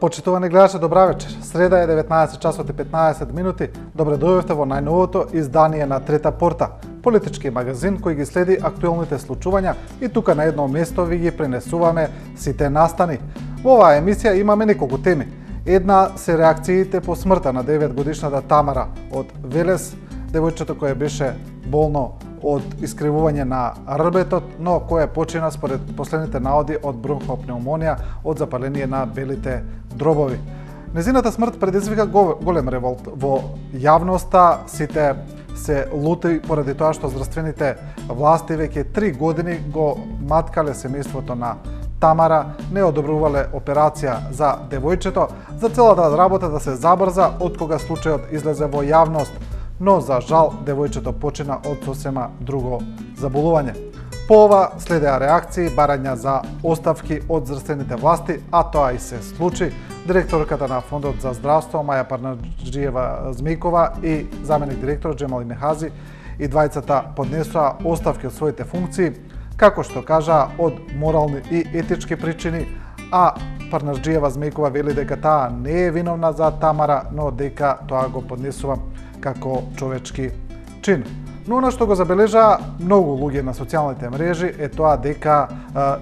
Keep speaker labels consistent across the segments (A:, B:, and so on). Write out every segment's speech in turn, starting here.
A: Почитувани гледачи, добра вечер. Среда е 19 часот и 15 минути. Добре дојдовте во најновото издание на Трета порта, политички магазин кој ги следи актуелните случувања и тука на едно место ви ги пренесуваме сите настани. Во оваа емисија имаме неколку теми. Една се реакциите по смртта на 9-годишната Тамара од Велес, девојчето кое беше болно од искривување на рбетот, но кое почина според последните наоди од бронхопнеумонија од запаление на белите дробови. Незината смрт предизвика голем револт во јавноста, сите се лути поради тоа што здравствените власти веќе 3 години го маткале семејството на Тамара, не одобрувале операција за девојчето, за целата работа да се забрза од кога случајот излезе во јавност, но за жал девојчето почина од сосема друго заболување. По ова следеа реакции, барања за оставки од здравствените власти, а тоа и се случи. Директорката на Фондот за здравство Маја Парнаџиева Змејкова и заменик директор Џемал Мехази и двајцата поднесоа оставки од своите функции, како што кажа од морални и етички причини, а Парнаџиева Змејкова вели дека таа не е виновна за Тамара, но дека тоа го поднесува како човечки чин. Но она што го забележаа многу луѓе на социјалните мрежи е тоа дека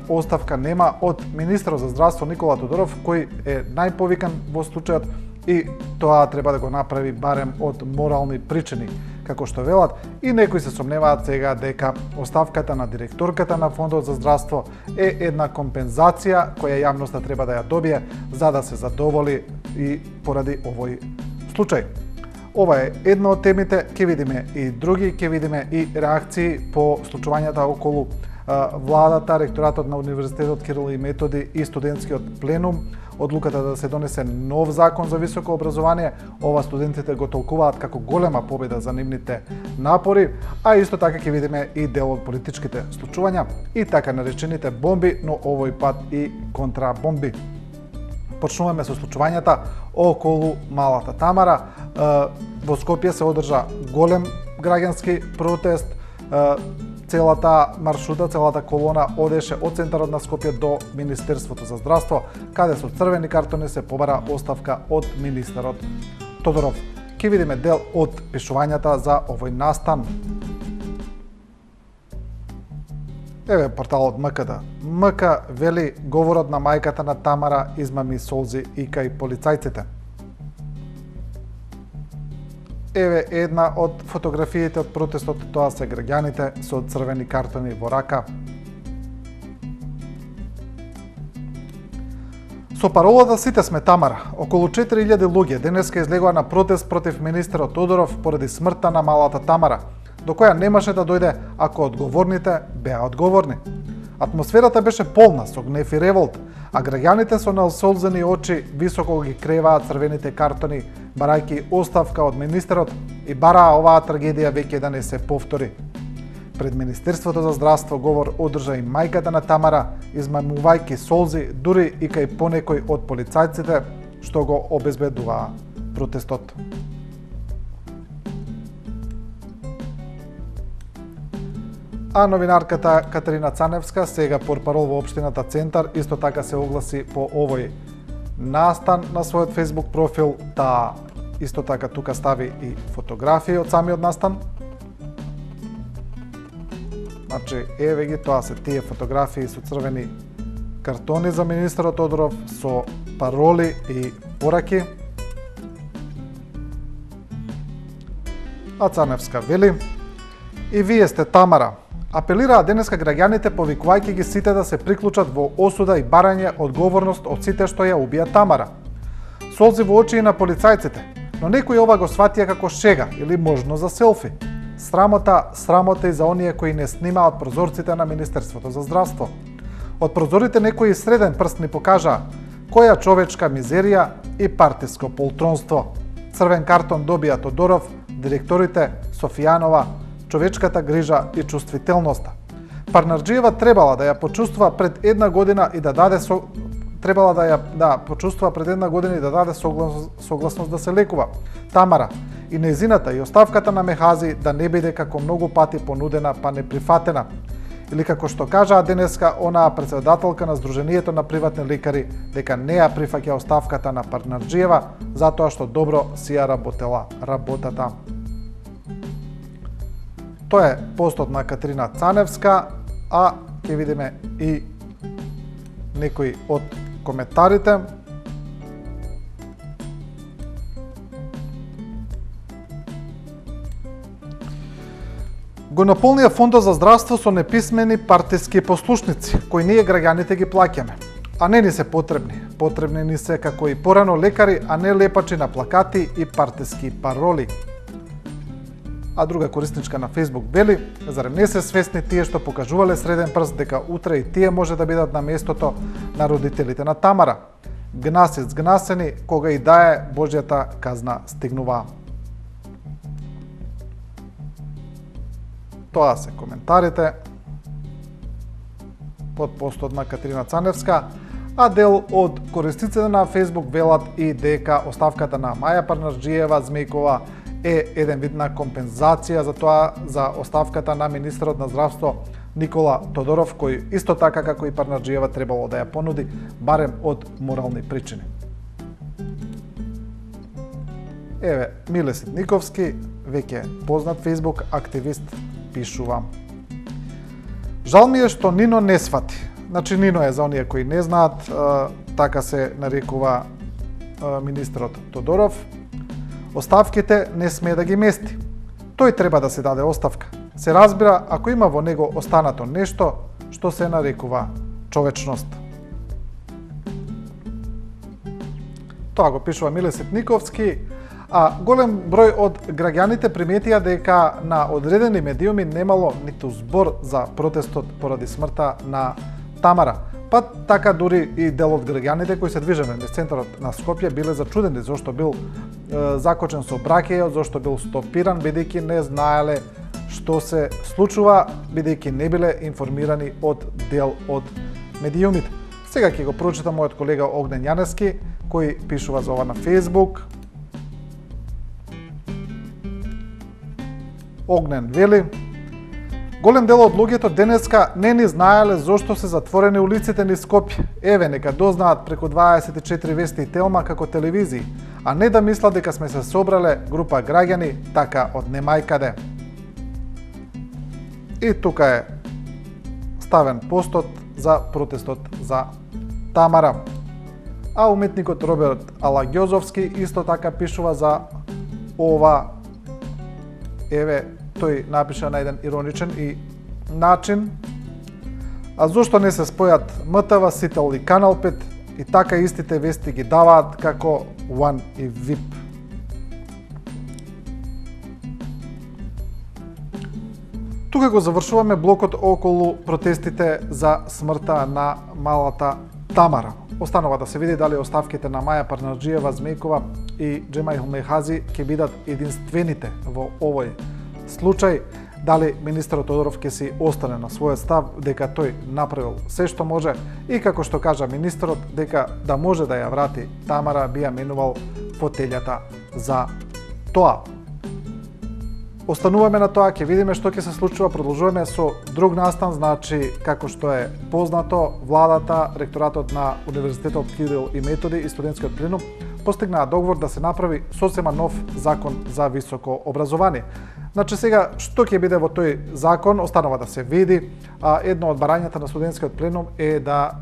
A: оставка нема од министерот за здравство Никола Тодоров, кој е најповикан во случајот и тоа треба да го направи барем од морални причини, како што велат, и некои се сомневаат сега дека оставката на директорката на Фондот за здравство е една компензација која јавноста треба да ја добие за да се задоволи и поради овој случај. Ова е една од темите, ќе видиме и други, ќе видиме и реакции по случувањата околу владата, ректоратот на Универзитетот Кирил и Методи и студентскиот пленум, одлуката да се донесе нов закон за високо образование. Ова студентите го толкуваат како голема победа за нивните напори, а исто така ќе видиме и дел од политичките случувања и така наречените бомби, но овој пат и контрабомби. Почнуваме со случувањата околу малата Тамара. Во Скопје се одржа голем граѓански протест. Целата маршрута, целата колона одеше од центарот на Скопје до Министерството за здравство, каде со црвени картони се побара оставка од министерот Тодоров. Ќе видиме дел од пишувањата за овој настан. Еве порталот МК. МК вели говорот на мајката на Тамара измами солзи и кај полицајците. Еве една од фотографиите од протестот, тоа се граѓаните со црвени картони во рака. Со паролата "Сите сме Тамара", околу 4000 луѓе денеска излегоа на протест против министерот Тодоров поради смртта на малата Тамара, до која немаше да дојде ако одговорните беа одговорни. Атмосферата беше полна со гнев и револт, а граѓаните со насолзени очи високо ги креваат црвените картони, барајќи оставка од министерот и бараа оваа трагедија веќе да не се повтори. Пред Министерството за здравство говор одржа и мајката на Тамара, измамувајќи солзи дури и кај понекој од полицајците што го обезбедуваа протестот. А новинарката Катерина Цаневска, сега портпарол во општината Центар, исто така се огласи по овој настан на својот Facebook профил, таа исто така тука стави и фотографии од самиот настан. Значи, еве ги, тоа се тие фотографии со црвени картони за министерот Тодоров, со пароли и пораки. А Цаневска вели: "И вие сте Тамара." Апелираа денеска граѓаните повикувајќи ги сите да се приклучат во осуда и барање одговорност од сите што ја убија Тамара. Солзи во очи на полицајците, но некои ова го сватија како шега или можно за селфи. Срамота и за оние кои не снимаат прозорците на Министерството за здравство. Од прозорите некои среден прст ни покажаа која човечка мизерија и партиско полтронство. Црвен картон добија Тодоров, директорите Софијанова, човечката грижа и чувствителноста. Парнаџиева требала да ја почувствува пред една година и да даде согласност да се лекува. Тамара и нејзината и оставката на Мехази да не биде како многу пати понудена па не прифатена. Или како што кажаа денеска онаа претседателка на Сдруженијето на приватни лекари дека не ја прифаќа оставката на Парнарџиева затоа што добро си ја работела работата. Тоа е постот на Катерина Цаневска, а ќе видиме и некои од коментарите. Го наполнија фондот за здравство со неписмени партиски послушници, кои ние граѓаните ги плаќаме. А не ни се потребни. Потребни ни се како и порано лекари, а не лепачи на плакати и партиски пароли. А друга корисничка на Facebook вели, зарем не се свесни тие што покажувале среден прст дека утре и тие може да бидат на местото на родителите на Тамара. Гнасец гнасени, кога и да е Божјата казна стигнува. Тоа се коментарите под постот на Катерина Цаневска, а дел од корисниците на Facebook велат и дека оставката на Маја Парнарџиева Змејкова е еден вид на компензација за тоа за оставката на министерот на здравство Никола Тодоров, кој исто така како и Парнарџиева требало да ја понуди барем од морални причини. Еве, Миле Ситниковски, веќе познат Facebook активист, пишува: жал ми е што Нино не свати. Значи Нино е за оние кои не знаат, така се нарекува министерот Тодоров. Оставките не сме да ги мести. Тој треба да се даде оставка. Се разбира ако има во него останато нешто што се нарекува човечност. Тоа го пишува Миле Ситниковски. А голем број од граѓаните приметија дека на одредени медиуми немало ниту збор за протестот поради смртта на Тамара. Па така дури и дел од граѓаните кои се движеле низ центарот на Скопје биле зачудени зашто бил закочен со бракејот, зашто бил стопиран бидејќи не знаеле што се случува, бидејќи не биле информирани од дел од медиумите. Сега ќе го прочитам мојот колега Огнен Јанески кој пишува за ова на Facebook. Огнен вели: голем дел од луѓето денеска не ни знаеле зошто се затворени улиците низ Скопје. Еве, нека дознаат преку 24 вести и Телма како телевизии, а не да мислат дека сме се собрале група граѓани така од немајкаде. И тука е ставен постот за протестот за Тамара. А уметникот Роберт Алагјозовски исто така пишува за ова. Еве, тој напиша на еден ироничен и начин: а зошто не се спојат МТВ, Сител и Канал 5 и така истите вести ги даваат како One и VIP. Тука го завршуваме блокот околу протестите за смртта на малата Тамара. Останува да се види дали оставките на Маја Парнарџиева Змејкова и Џемаил Мехази ќе бидат единствените во овој случај, дали министерот Тодоров ќе си остане на својот став дека тој направил се што може и како што кажа министерот дека да може да ја врати Тамара би ја менувал фотелјата за тоа. Остануваме на тоа, ќе видиме што ќе се случува, продолжуваме со друг настан, значи како што е познато, владата, ректоратот на Универзитетот Кирил и Методи и студентскиот пленум постигнаа договор да се направи сосема нов закон за високо образование. Значи сега што ќе биде во тој закон останува да се види. Едно од барањата на студентскиот пленум е да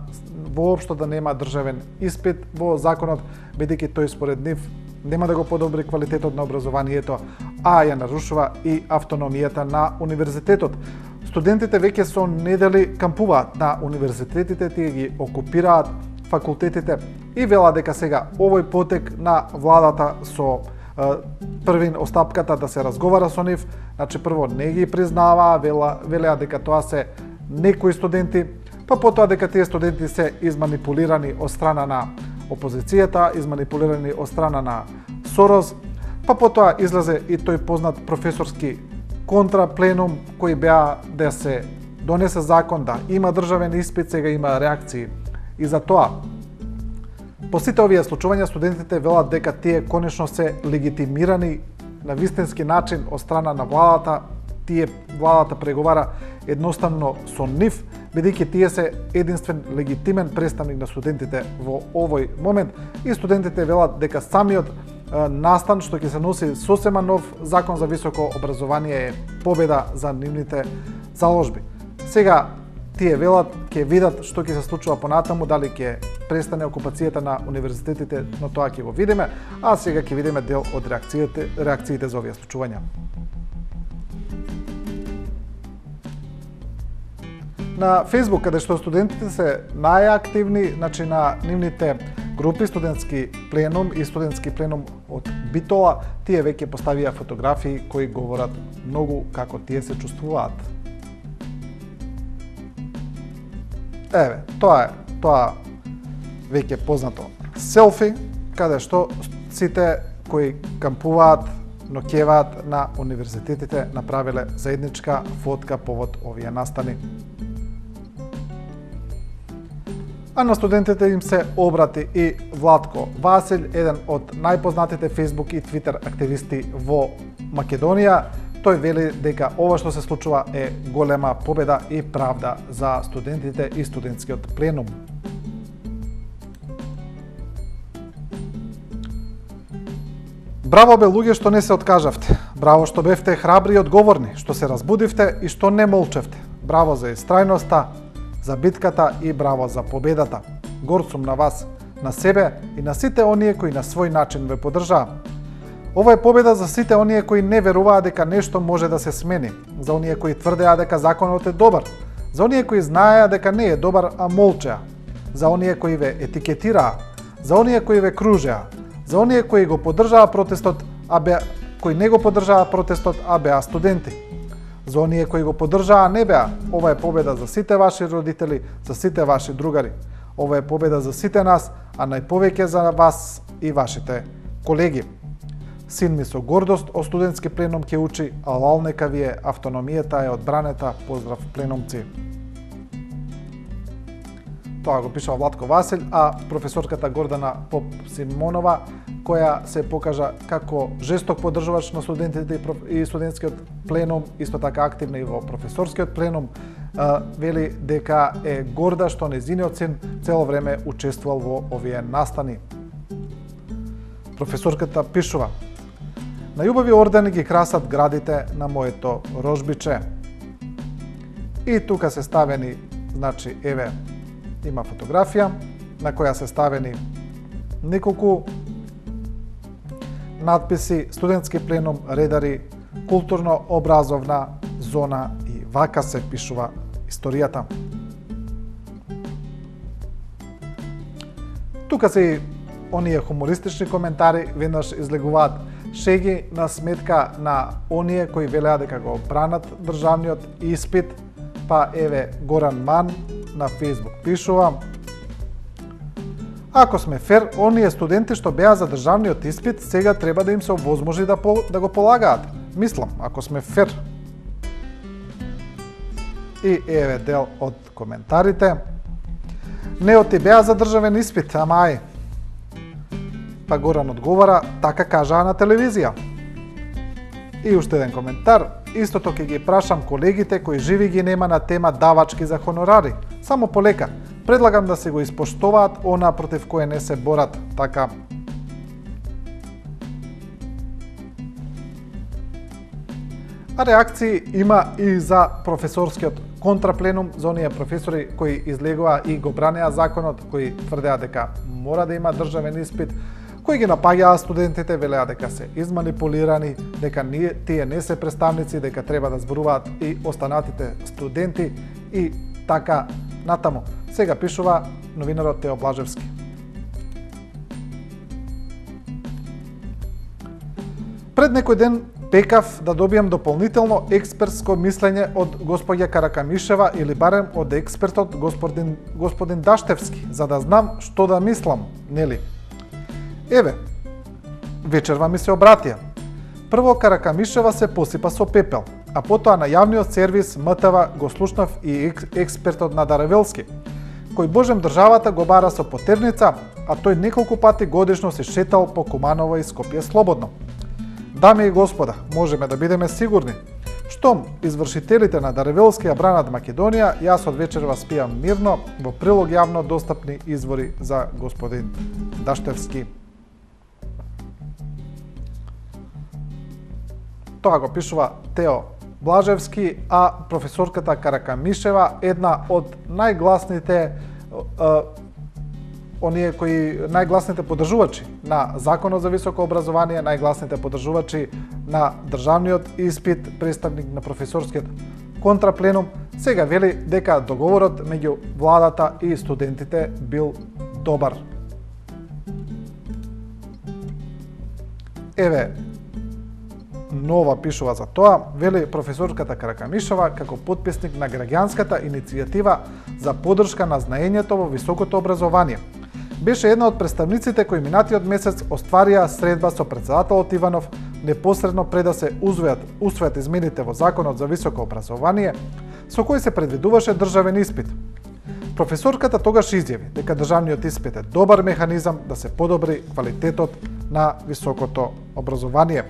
A: воопшто да нема државен испит во законот, бидејќи тој според нив нема да го подобри квалитетот на образованието, а ја нарушува и автономијата на универзитетот. Студентите веќе со недели кампуваат на универзитетите, тие ги окупираат факултетите и велат дека сега овој потек на владата со првин остапката да се разговара со нив, значи прво не ги признаваа, велеа дека тоа се некои студенти, па потоа дека тие студенти се изманипулирани од страна на опозицијата, изманипулирани од страна на Сорос, па потоа излезе и тој познат професорски контрапленум кој беа да се донесе закон, да има државен испит, сега има реакции и за тоа. По сите овие случувања студентите велат дека тие конечно се легитимирани на вистински начин од страна на владата тие владата преговара едноставно со нив, бидејќи тие се единствен легитимен представник на студентите во овој момент и студентите велат дека самиот настан што ќе се носи сосема нов закон за високо образование е победа за нивните заложби. Сега тие велат ќе видат што ќе се случува понатаму, дали ќе престане окупацијата на универзитетите, но тоа ќе го видиме, а сега ќе видиме дел од реакциите за овие случувања. На Facebook, каде што студентите се најактивни, значи на нивните групи студентски пленум и студентски пленум од Битола, тие веќе поставија фотографии кои говорат многу како тие се чувствуваат. Еве, тоа веќе познато селфи, каде што сите кои кампуваат, ноќеваат на универзитетите направиле заедничка фотка повод овие настани. А на студентите им се обрати и Владко Васил, еден од најпознатите Facebook и Twitter активисти во Македонија. Тој вели дека ова што се случува е голема победа и правда за студентите и студентскиот пленум. Браво бе луѓе што не се откажавте. Браво што бевте храбри и одговорни, што се разбудивте и што не молчевте. Браво за истрајноста, за битката и браво за победата. Горд сум на вас, на себе и на сите оние кои на свој начин ве поддржаа. Ова е победа за сите оние кои не веруваат дека нешто може да се смени, за оние кои тврдеа дека законот е добар, за оние кои знаеа дека не е добар, а молчеа, за оние кои ве етикетираа, за оние кои ве кружеа, за оние кои го поддржаа протестот, кои не го поддржаа протестот, а беа студенти. За оние кои го поддржаа не беа, ова е победа за сите ваши родители, за сите ваши другари. Ова е победа за сите нас, а најповеќе за вас и вашите колеги. Син ми со гордост о студентски пленум ќе учи, а лал нека ви е, автономијата е одбранета, поздрав пленумци. Тоа го пишува Владко Васил, а професорката Гордана Поп-Симонова, која се покажа како жесток поддржувач на студентите и студентскиот пленум, исто така активна и во професорскиот пленум, вели дека е горда што нејзиниот син цело време учествувал во овие настани. Професорката пишува: најубави ордени ги красат градите на моето рожбиче. И тука се ставени, значи, еве, има фотографија на која се ставени неколку надписи: студентски пленум, редари, културно-образовна зона и вака се пишува историјата. Тука се и оние хумористични коментари, веднаш излегуваат шеги на сметка на оние кои велеа дека го бранат државниот испит, па еве Горан Ман на Facebook пишува: ако сме фер, оние студенти што беа за државниот испит, сега треба да им се овозможи да го полагаат. Мислам, ако сме фер. И еве дел од коментарите. Неоти беа за државен испит, ама ај. Па Горан одговара: така кажаа на телевизија. И уште еден коментар. Истото ќе ги прашам колегите кои живи ги нема на тема давачки за хонорари. Само полека. Предлагам да се го испоштуваат она против кое не се борат. Така. А реакции има и за професорскиот контрапленум, за оние професори кои излегоа и го бранеа законот, кои тврдеа дека мора да има државен испит, кои ги напаѓаа студентите, велеа дека се изманипулирани, дека тие не се представници, дека треба да зборуваат и останатите студенти и така натаму. Сега пишува новинарот Тео Блажевски. Пред некој ден пекав да добијам дополнително експертско мислење од господја Каракамишева или барем од експертот господин Даштевски, за да знам што да мислам, нели? Еве, вечерва ми се обратија. Прво Каракамишева се посипа со пепел, а потоа на јавниот сервис МТВ го слушнав и експертот на Даревелски, кој божем државата го бара со потерница, а тој неколку пати годишно се шетал по Куманово и Скопје слободно. Дами и господа, можеме да бидеме сигурни, Штом извршителите на Даревелски ја бранат Македонија, јас од вечерва спијам мирно, во прилог јавно достапни извори за господин Даштевски. Тоа го пишува Тео Блажевски, а професорката Каракамишева, една од најгласните оние кои најгласните поддржувачи на Законот за високо образование, најгласните поддржувачи на државниот испит, представник на професорскиот контрапленум, сега вели дека договорот меѓу владата и студентите бил добар. Еве, нова пишува за тоа, вели професорката Каракамишева како потписник на граѓанската иницијатива за поддршка на знаењето во високото образование. Беше една од представниците кои минатиот месец остварија средба со председателот Иванов непосредно пред да се усвојат измените во Законот за високо образование, со кој се предвидуваше државен испит. Професорката тогаш изјави дека државниот испит е добар механизам да се подобри квалитетот на високото образование.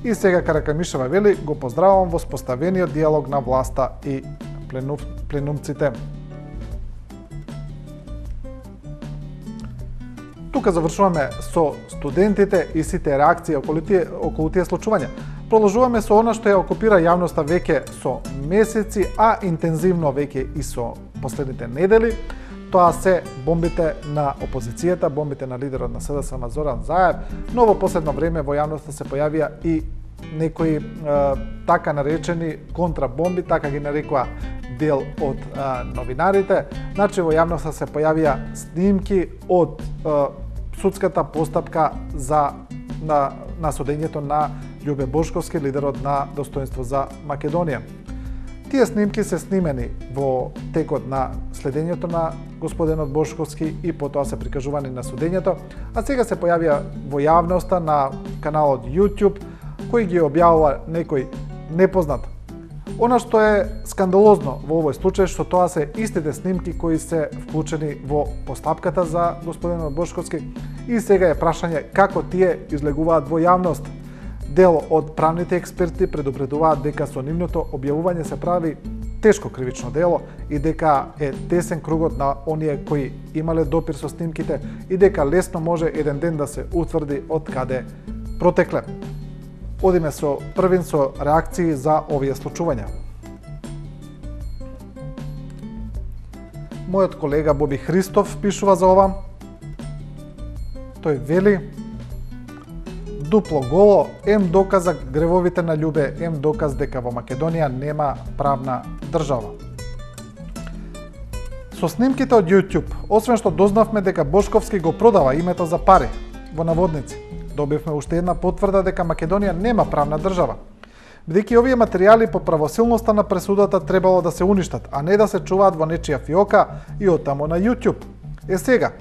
A: И сега Каракамишева вели го поздравувам воспоставениот диалог на власта и пленумците. Тука завршуваме со студентите и сите реакции околу тие случувања. Продолжуваме со она што ја окупира јавноста веќе со месеци, а интензивно веќе и со последните недели. Тоа се бомбите на опозицијата, бомбите на лидерот на СДСМ Зоран Заев, но во последно време во јавноста се појавија и некои така наречени контрабомби, така ги нарекува дел од новинарите. Значи во јавноста се појавија снимки од судската постапка на судењето на Љубе Бошковски, лидерот на Достоинство за Македонија. Тие снимки се снимени во текот на следењето на господинот Бошковски и потоа се прикажувани на судењето, а сега се појавија во јавноста на каналот YouTube, кој ги објавува некој непознат. Она што е скандалозно во овој случај, што тоа се истите снимки кои се вклучени во постапката за господинот Бошковски и сега е прашање како тие излегуваат во јавност. Дел од правните експерти предупредуваат дека со нивното објавување се прави тешко кривично дело и дека е тесен кругот на оние кои имале допир со снимките и дека лесно може еден ден да се утврди од каде протекле. Одиме со првин со реакции за овие случувања. Мојот колега Боби Христов пишува за ова. Тој вели: дупло голо, ем доказа гревовите на Љубе, ем доказ дека во Македонија нема правна држава. Со снимките од YouTube, освен што дознавме дека Бошковски го продава името за пари, во наводници, добивме уште една потврда дека Македонија нема правна држава. Бидејќи овие материјали по правосилноста на пресудата требало да се уништат, а не да се чуваат во нечија фиока и оттамо на YouTube. Е сега,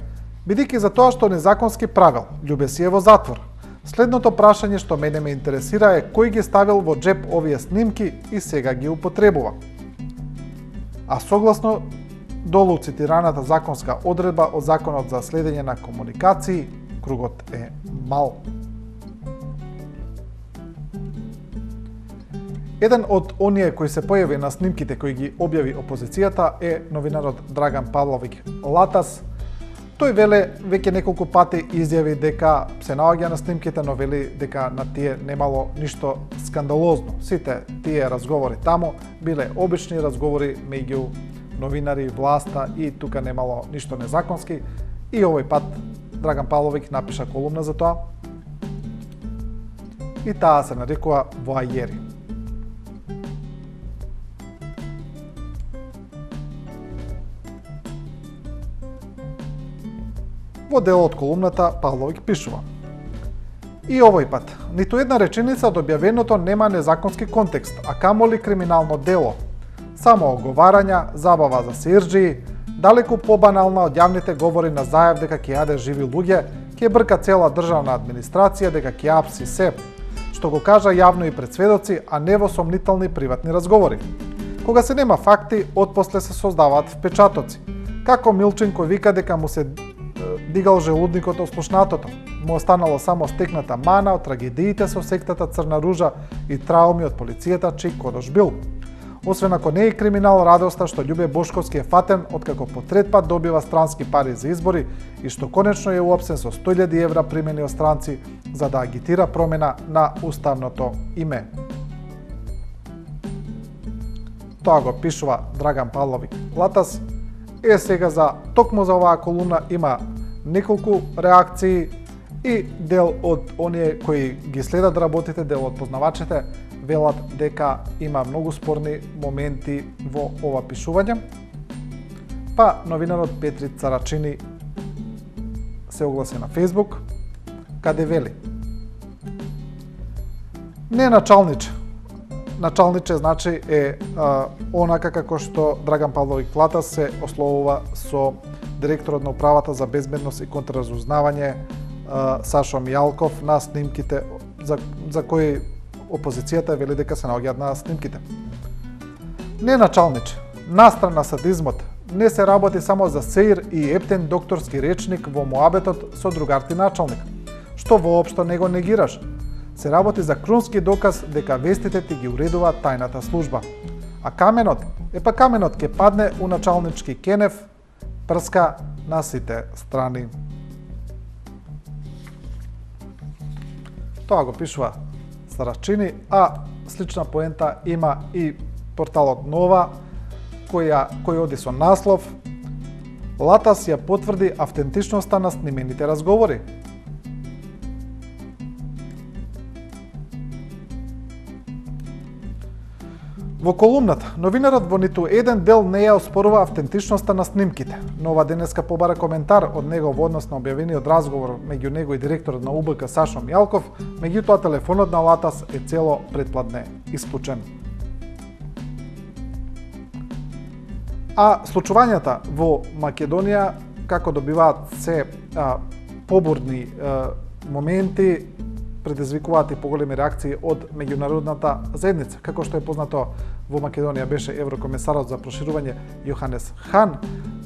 A: бидејќи за тоа што незаконски правил, Љубе си е во затвор. Следното прашање што мене ме интересира е кој ги ставил во джеп овие снимки и сега ги употребува. А согласно долу цитираната законска одредба од Законот за следење на комуникации, кругот е мал. Еден од оние кои се појави на снимките кои ги објави опозицијата е новинарот Драган Павловик Латас. Тој веле веќе неколку пати изјави дека се наоѓа на снимките, но вели дека на тие немало ништо скандалозно. Сите тие разговори таму биле обични разговори меѓу новинари, власта и тука немало ништо незаконски. И овој пат Драган Павловик напиша колумна за тоа. И таа се нарекува Воајери. Во дел од колумната Павловик пишува: и овој пат, ниту една реченица од објавеното нема незаконски контекст, а камоли криминално дело. Само оговарања, забава за серџии, далеку побанална од јавните говори на Заев дека ќе јаде живи луѓе, ќе брка цела државна администрација дека ќе апси се, што го кажа јавно и пред сведоци, а не во сомнителни приватни разговори. Кога се нема факти, отпосле се создаваат впечатоци. Како Милчин кој вика дека му се дигал желудникот од слушнатото. Му останало само стекната мана од трагедиите со сектата Црна ружа и трауми од полицијата чиј кодош бил. Освен ако не е криминал, радоста што Љубе Бошковски е фатен откако по трет пат добива странски пари за избори и што конечно е уапсен со 100.000 евра примени од странци за да агитира промена на уставното име. Тоа го пишува Драган Павловиќ Латас. Сега токму за оваа колумна има неколку реакции и дел од оние кои ги следат работите, дел од познавачите, велат дека има многу спорни моменти во ова пишување. Па новинарот Петри Царачини се огласи на Facebook, каде вели: не началниче. Началниче значи е онака како што Драган Павловиќ Латас се ословува со директорот на управата за безбедност и контраразузнавање Сашо Мијалков на снимките за кои опозицијата вели дека се наоѓаат на снимките. Не началниче, настрана садизмот, не се работи само за сеир и ептен докторски речник во моабетот со другарти началник, што воопшто не го негираш. Се работи за крунски доказ дека вестите ти ги уредува тајната служба. А каменот ќе падне у началнички кенев, прска на сите страни. Тоа го пишува Царачини, а слична поента има и порталот Нова, кој оди со наслов: Латас ја потврди автентичноста на снимените разговори. Во колумната, новинарот во ниту еден дел не ја оспорува автентичноста на снимките, но ова денеска побара коментар од него во однос на објавениот разговор меѓу него и директорот на УБК Сашо Мијалков, меѓутоа телефонот на Латас е цело претпладне исклучен. А случувањата во Македонија, како добиваат се побурни моменти, предизвикуваат и поголеми реакции од меѓународната заедница. Како што е познато, во Македонија беше еврокомесарот за проширување Јоханес Хан,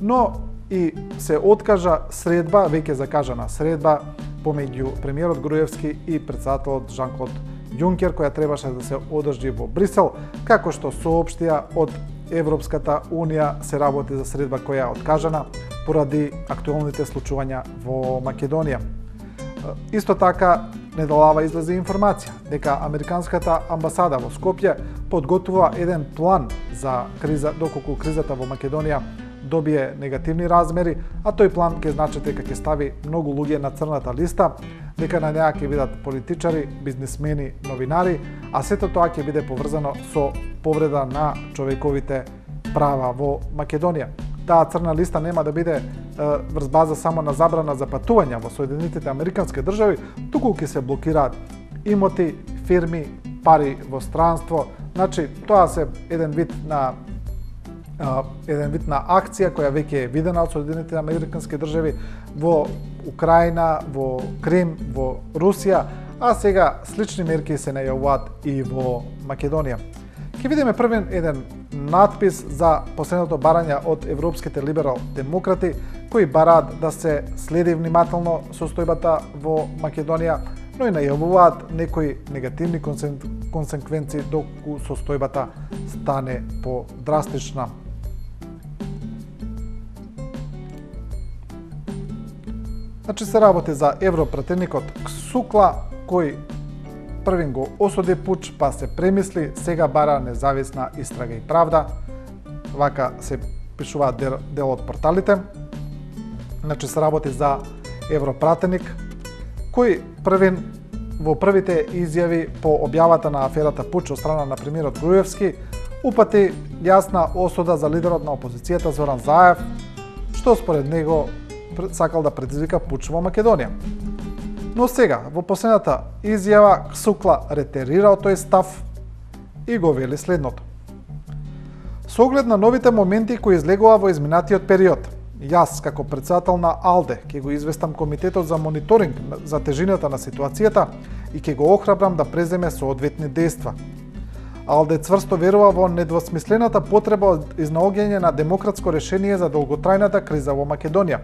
A: но и се откажа средба, веќе закажана средба, помеѓу премиерот Груевски и претседателот Жан-Клод Јункер, која требаше да се одржи во Брисел, како што соопштија од Европската Унија се работи за средба која е откажана поради актуелните случувања во Македонија. Исто така, недолава излезе информација дека американската амбасада во Скопје подготвува еден план за криза, доколку кризата во Македонија добие негативни размери, а тој план ќе значи дека ќе стави многу луѓе на црната листа, дека на неа ќе бидат политичари, бизнисмени, новинари, а сето тоа ќе биде поврзано со повреда на човековите права во Македонија. Таа црна листа нема да биде врз база само на забрана за патување во Соединетите Американски држави, туку ќе се блокираат имоти, фирми, пари во странство. Значи, тоа се еден вид на акција која веќе е видена од Соединетите Американски држави во Украина, во Крим, во Русија, а сега слични мерки се најавуваат и во Македонија. Ќе видиме првен еден надпис за последното барање од европските либерал-демократи, кои бараат да се следи внимателно состојбата во Македонија, но и најавуваат некои негативни консеквенции доколку состојбата стане подрастична. Значи се работи за европратеникот Ксукла, кој првин го осуди пуч, па се премисли, сега бара независна истрага и правда. Вака се пишуваат дел од порталите. Значи се работи за европратеник, кој првин во првите изјави по објавата на аферата Пуч од страна на премиерот Груевски упати јасна осуда за лидерот на опозицијата Зоран Заев, што според него сакал да предизвика пуч во Македонија. Но сега, во последната изјава, Ксукла ретерира од тој став и го вели следното. Со оглед на новите моменти кои излегува во изминатиот период, јас, како претседател на АЛДЕ, ќе го известам Комитетот за мониторинг за тежината на ситуацијата и ќе го охрабрам да преземе соодветни дејства. АЛДЕ цврсто верува во недвосмислената потреба од изнаоѓање на демократско решение за долготрајната криза во Македонија.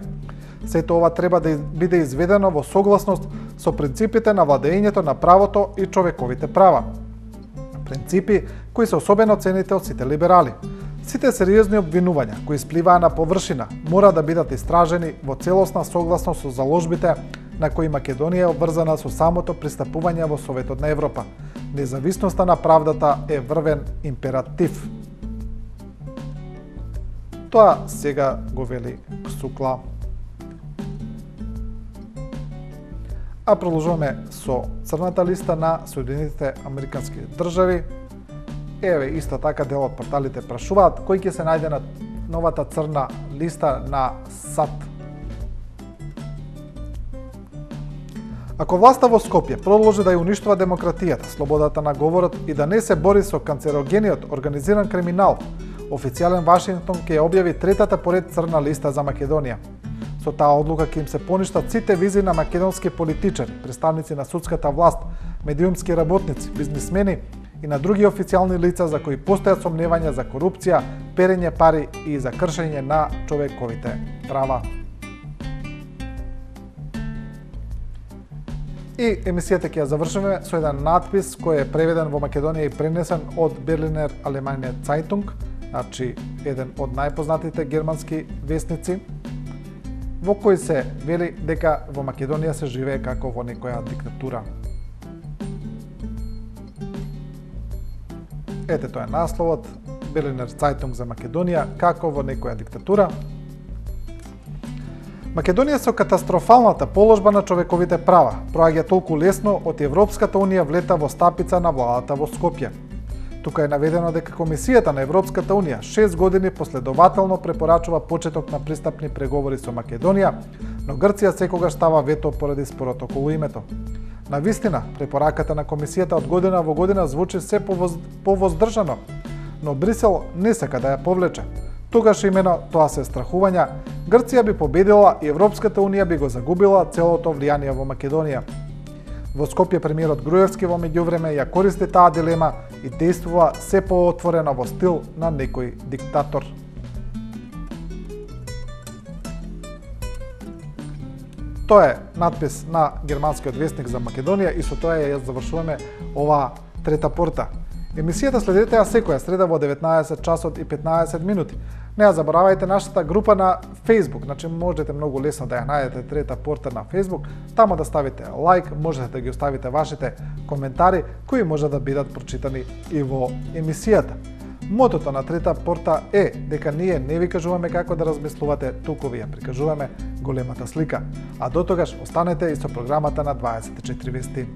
A: Сето ова треба да биде изведено во согласност со принципите на владеењето на правото и човековите права. Принципи кои се особено цените од сите либерали. Сите сериозни обвинувања кои спливаа на површина мора да бидат истражени во целосна согласност со заложбите на кои Македонија е обврзана со самото пристапување во Советот на Европа. Независноста на правдата е врвен императив. Тоа сега го вели Ксукла. А продолжуваме со црната листа на Соединетите Американски држави. Еве, исто така дел од порталите прашуваат кој ќе се најде на новата црна листа на САД. Ако власта во Скопје продолжи да ја уништува демократијата, слободата на говорот и да не се бори со канцерогениот организиран криминал, официјален Вашингтон ќе ја објави третата поред црна листа за Македонија. Со таа одлука ќе им се поништат сите визи на македонски политичари, представници на судската власт, медиумски работници, бизнисмени и на други официјални лица за кои постојат сомневања за корупција, перење пари и за кршење на човековите права. И емисијата ќе ја завршиме со еден надпис кој е преведен во Македонија и пренесен од Берлинер Allgemeine Zeitung, значи еден од најпознатите германски весници, во кој се вели дека во Македонија се живее како во некоја диктатура. Ете, тоа е насловот, Берлинер Zeitung за Македонија, како во некоја диктатура. Македонија со катастрофалната положба на човековите права проаѓа толку лесно од Европската Унија влета во стапица на владата во Скопје. Тука е наведено дека Комисијата на Европската Унија 6 години последователно препорачува почеток на пристапни преговори со Македонија, но Грција секогаш става вето поради спорот околу името. На вистина, препораката на Комисијата од година во година звучи се повоздржано, но Брисел не сака да ја повлече. Тогаш имено тоа се страхувања, Грција би победила и Европската Унија би го загубила целото влијание во Македонија. Во Скопје премиерот Груевски во меѓувреме ја користи таа дилема и действува се поотворено во стил на некој диктатор. Тоа е надпис на германскиот вестник за Македонија и со тоа ја завршуваме оваа трета порта. Емисијата следете ја секоја среда во 19 часот и 15 минути. Не ја заборавајте нашата група на Facebook, значи можете многу лесно да ја најдете трета порта на Facebook, тамо да ставите лайк, можете да ги оставите вашите коментари кои може да бидат прочитани и во емисијата. Мотото на трета порта е дека ние не ви кажуваме како да размислувате, туку ви ја прикажуваме големата слика. А до тогаш останете и со програмата на 24 вести.